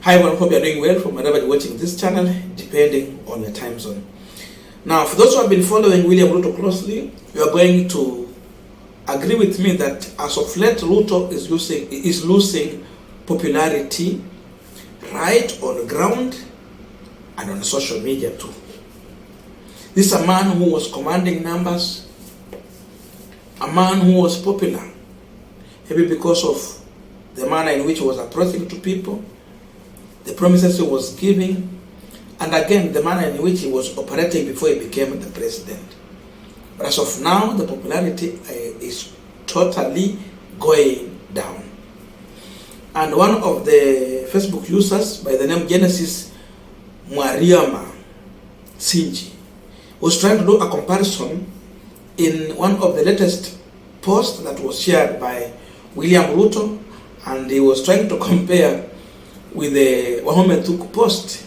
Hi everyone, hope you are doing well from wherever you're watching this channel, depending on your time zone. Now, for those who have been following William Ruto closely, you are going to agree with me that as of late, Ruto is losing popularity right on the ground and on social media too. This is a man who was commanding numbers, a man who was popular, maybe because of the manner in which he was approaching to people, the promises he was giving, and again, the manner in which he was operating before he became the president. But as of now, the popularity is totally going down. And one of the Facebook users by the name Genesis Mwariama Sinji was trying to do a comparison in one of the latest posts that was shared by William Ruto, and he was trying to compare with the Wahome Thuku post.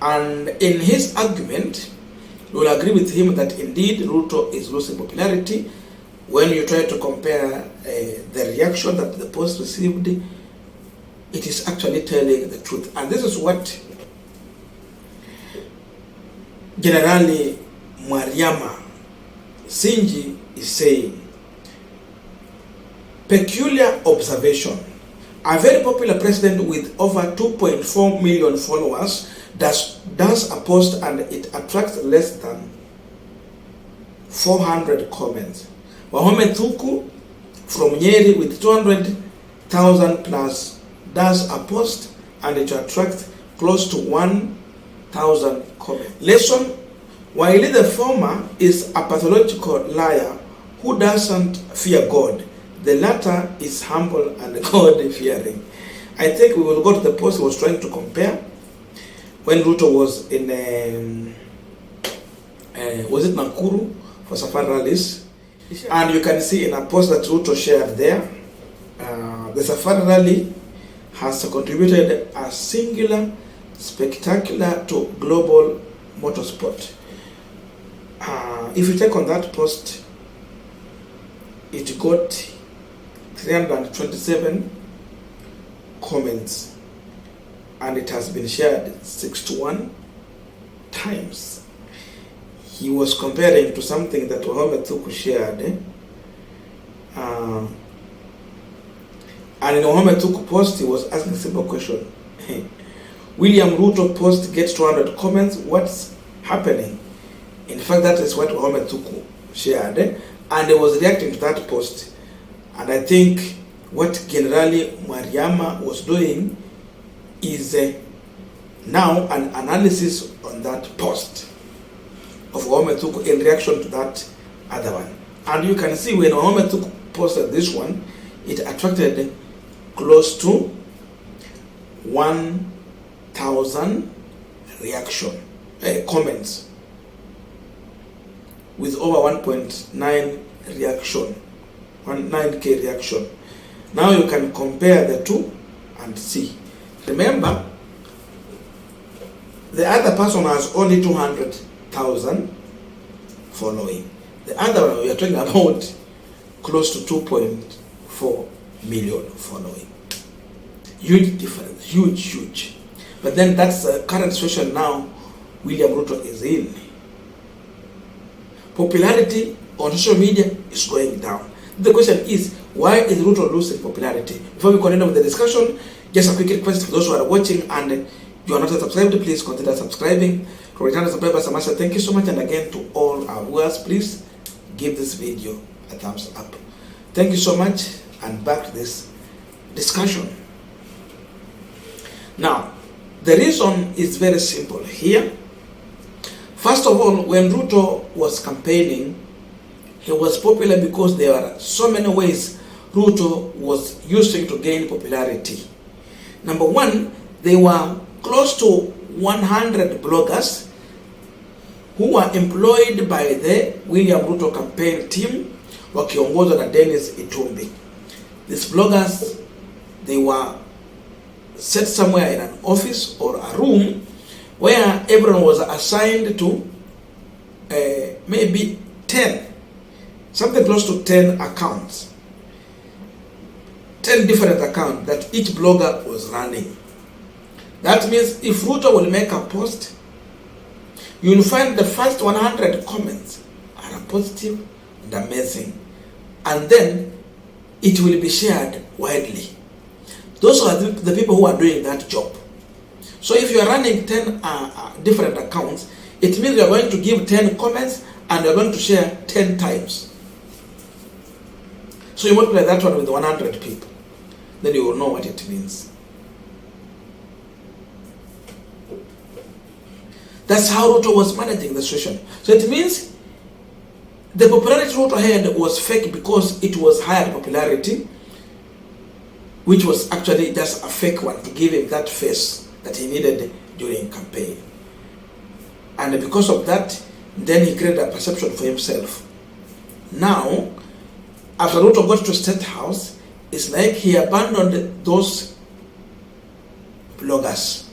And in his argument, you will agree with him that indeed Ruto is losing popularity. When you try to compare the reaction that the post received, it is actually telling the truth. And this is what Generally Mwariama Sinji is saying. Peculiar observation. A very popular president with over 2.4 million followers does a post and it attracts less than 400 comments. Wahome Thuku from Nyeri with 200,000 plus does a post and it attracts close to 1,000 comments. Lesson: while the former is a pathological liar who doesn't fear God, the latter is humble and God-fearing. I think we will go to the post he was trying to compare when Ruto was in, was it Nakuru for safari rallies? And you can see in a post that Ruto shared there, the safari rally has contributed a singular spectacular to global motorsport. If you take on that post, it got 327 comments and it has been shared 61 times. He was comparing to something that Wahome Thuku shared. And in Wahome Thuku post, he was asking a simple question. William Ruto post gets 200 comments. What's happening? In fact, that is what Wahome Thuku shared. And he was reacting to that post. And I think what Generally Mwariama was doing is now an analysis on that post of Wahome Thuku in reaction to that other one. And you can see when Wahome Thuku posted this one, it attracted close to 1,000 comments with over 1.9 reaction. 9K reaction. Now you can compare the two and see. Remember, the other person has only 200,000 following. The other one, we are talking about close to 2.4 million following. Huge difference, huge. But then that's the current situation now William Ruto is in. Popularity on social media is going down. The question is, why is Ruto losing popularity? Before we continue with the discussion, just a quick request for those who are watching and you are not subscribed, please consider subscribing. For returning subscribers, Samasha, thank you so much. And again, to all our viewers, please give this video a thumbs up. Thank you so much, and back to this discussion. Now, the reason is very simple here. First of all, when Ruto was campaigning, he was popular because there are so many ways Ruto was using to gain popularity. Number one, there were close to 100 bloggers who were employed by the William Ruto campaign team, wakiongozwa na Dennis Itumbi. These bloggers, they were set somewhere in an office or a room where everyone was assigned to maybe 10, something close to 10 accounts. 10 different accounts that each blogger was running. That means if Ruto will make a post, you will find the first 100 comments are positive and amazing. And then it will be shared widely. Those are the people who are doing that job. So if you are running 10 different accounts, it means you are going to give 10 comments and you are going to share 10 times. So you multiply that one with 100 people. Then you will know what it means. That's how Ruto was managing the situation. So it means the popularity Ruto had was fake because it was higher popularity, which was actually just a fake one to give him that face that he needed during campaign. And because of that, then he created a perception for himself. Now, after Ruto got to State House, it's like he abandoned those bloggers.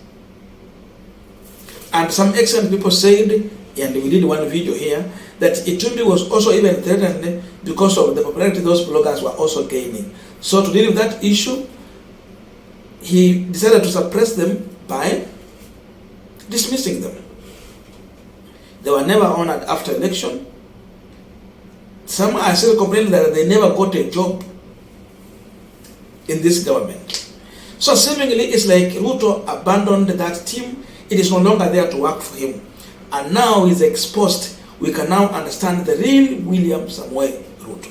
And some excellent people said, and we did one video here, that Itumbi was also even threatened because of the popularity those bloggers were also gaining. So to deal with that issue, he decided to suppress them by dismissing them. They were never honored after election. Some are still complaining that they never got a job in this government. So seemingly it's like Ruto abandoned that team. It is no longer there to work for him. And now he's exposed. We can now understand the real William Samuel Ruto.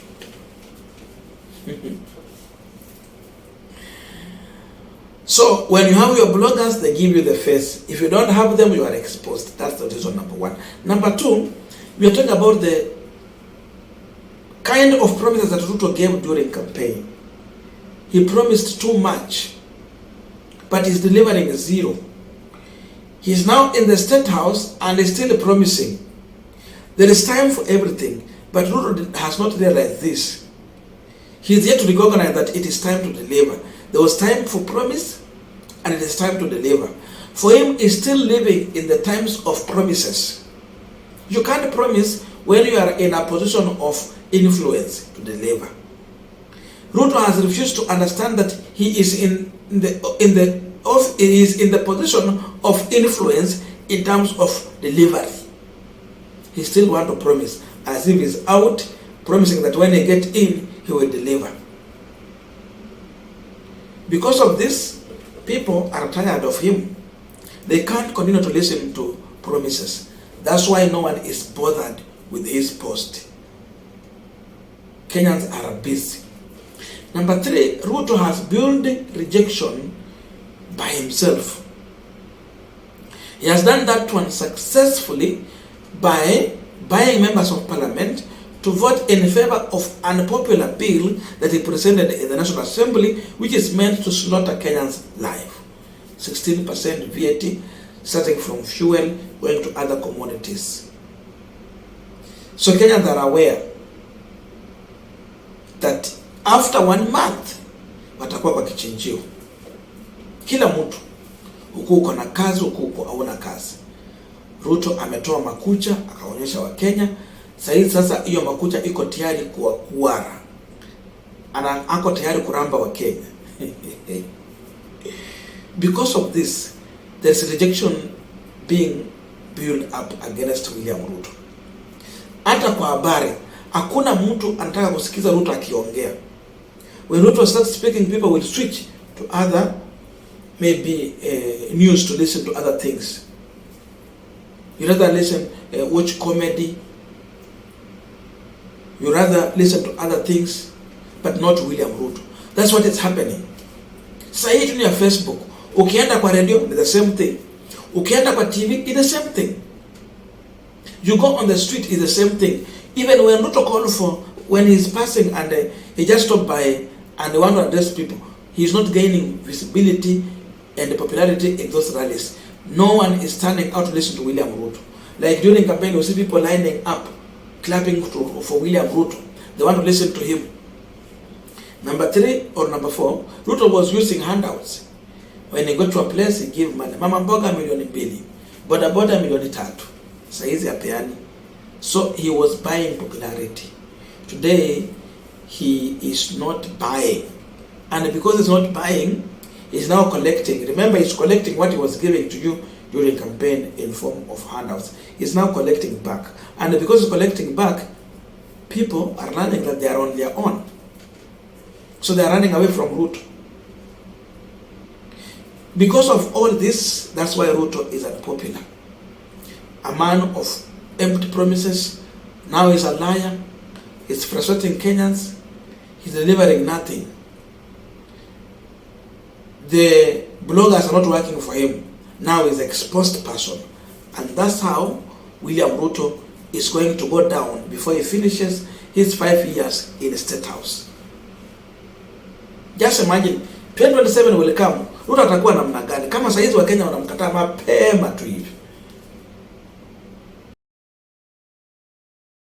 So when you have your bloggers, they give you the face. If you don't have them, you are exposed. That's the reason number one. Number two, we are talking about the kind of promises that Ruto gave during campaign. He promised too much, but he's delivering zero. He's now in the State House and is still promising. There is time for everything, but Ruto has not realized this. He's yet to recognize that it is time to deliver. There was time for promise, and it is time to deliver. For him, he's still living in the times of promises. You can't promise when you are in a position of influence to deliver. Ruto has refused to understand that he is in the position of influence in terms of delivery. He still wants to promise as if he's out, promising that when he gets in, he will deliver. Because of this, people are tired of him. They can't continue to listen to promises. That's why no one is bothered with his post. Kenyans are busy. Number three, Ruto has built rejection by himself. He has done that one successfully by buying members of parliament to vote in favor of an unpopular bill that he presented in the National Assembly, which is meant to slaughter Kenyans' life. 16% VAT, starting from fuel, going to other commodities. So Kenyans are aware that after 1 month, watakuwa kwa kichinjio. Kila mtu, huku uko na kazi, huku uko hauna kazi. Ruto ametoa makucha, akaonyesha Wakenya. Sasa hiyo makucha iko tayari kuwara. Ako tayari kuramba Wakenya. Because of this, there's rejection being built up against William Ruto. Hata kwa habari, hakuna mtu anataka kusikiza Ruto akiongea. When Ruto starts speaking, people will switch to other, maybe news, to listen to other things. You rather listen, watch comedy. You rather listen to other things, but not William Ruto. That's what is happening. Sasa hii tu ya Facebook, ukienda kwa radio, it's the same thing. Ukienda kwa TV, it's the same thing. You go on the street, it's the same thing. Even when Ruto called for, when he's passing and he just stopped by and they want to address people, he's not gaining visibility and popularity in those rallies. No one is standing out to listen to William Ruto. Like during campaign, you see people lining up, clapping for William Ruto. They want to listen to him. Number three or number four, Ruto was using handouts. When he got to a place, he gave money. Mama mboga milioni 2, boda boda milioni 3. Saizi apeani. So he was buying popularity. Today, he is not buying. And because he's not buying, He's now collecting. Remember, he's collecting what he was giving to you during campaign in form of handouts. He's now collecting back. And because he's collecting back, people are learning that they are on their own. So they are running away from Ruto. Because of all this, that's why Ruto is unpopular. A man of empty promises. Now he's a liar. He's frustrating Kenyans. He's delivering nothing. The bloggers are not working for him. Now he's an exposed person. And that's how William Ruto is going to go down before he finishes his 5 years in the State House. Just imagine, 2027 will come, Ruto atakuwa namna gani? Kama saizi wa Kenya wanamkataa mapema tu hivi.